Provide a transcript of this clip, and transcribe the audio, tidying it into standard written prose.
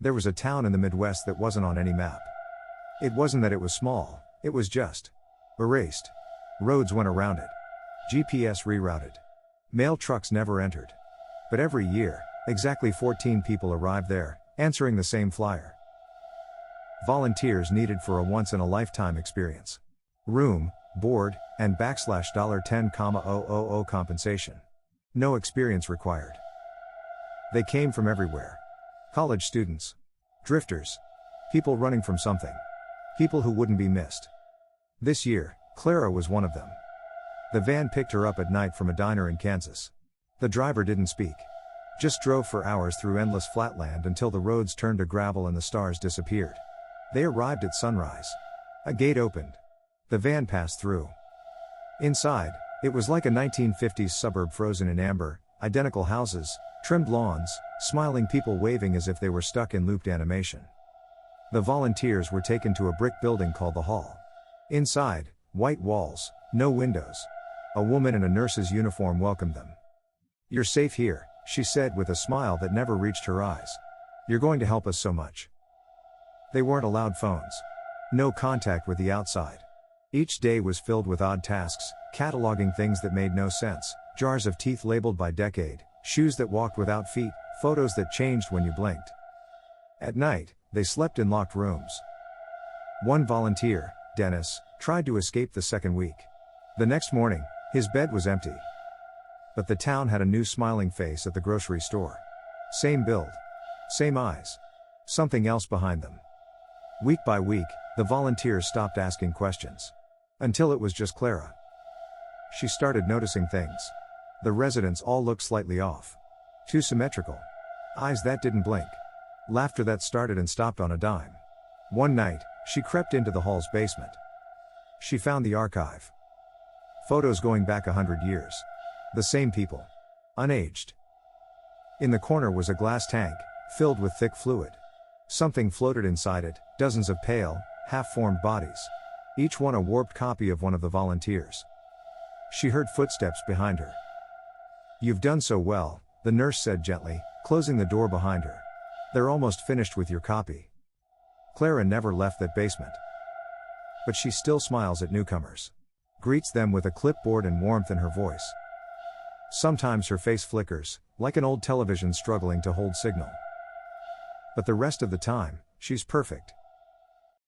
There was a town in the Midwest that wasn't on any map. It wasn't that it was small, it was just erased. Roads went around it. GPS rerouted. Mail trucks never entered. But every year, exactly 14 people arrived there, answering the same flyer. Volunteers needed for a once-in-a-lifetime experience. Room, board, and $10,000 compensation. No experience required. They came from everywhere. College students. Drifters. People running from something. People who wouldn't be missed. This year, Clara was one of them. The van picked her up at night from a diner in Kansas. The driver didn't speak. Just drove for hours through endless flatland until the roads turned to gravel and the stars disappeared. They arrived at sunrise. A gate opened. The van passed through. Inside, it was like a 1950s suburb frozen in amber, identical houses, trimmed lawns, smiling people waving as if they were stuck in looped animation. The volunteers were taken to a brick building called the Hall. Inside, white walls, no windows. A woman in a nurse's uniform welcomed them. "You're safe here," she said with a smile that never reached her eyes. "You're going to help us so much." They weren't allowed phones. No contact with the outside. Each day was filled with odd tasks, cataloging things that made no sense, jars of teeth labeled by decade, shoes that walked without feet, photos that changed when you blinked. At night, they slept in locked rooms. One volunteer, Dennis, tried to escape the second week. The next morning, his bed was empty. But the town had a new smiling face at the grocery store. Same build. Same eyes. Something else behind them. Week by week, the volunteers stopped asking questions. Until it was just Clara. She started noticing things. The residents all looked slightly off. Too symmetrical. Eyes that didn't blink. Laughter that started and stopped on a dime. One night, she crept into the hall's basement. She found the archive. Photos going back 100 years. The same people. Unaged. In the corner was a glass tank, filled with thick fluid. Something floated inside it, dozens of pale, half-formed bodies. Each one a warped copy of one of the volunteers. She heard footsteps behind her. "You've done so well," the nurse said gently, closing the door behind her. "They're almost finished with your copy." Clara never left that basement. But she still smiles at newcomers. Greets them with a clipboard and warmth in her voice. Sometimes her face flickers, like an old television struggling to hold signal. But the rest of the time, she's perfect.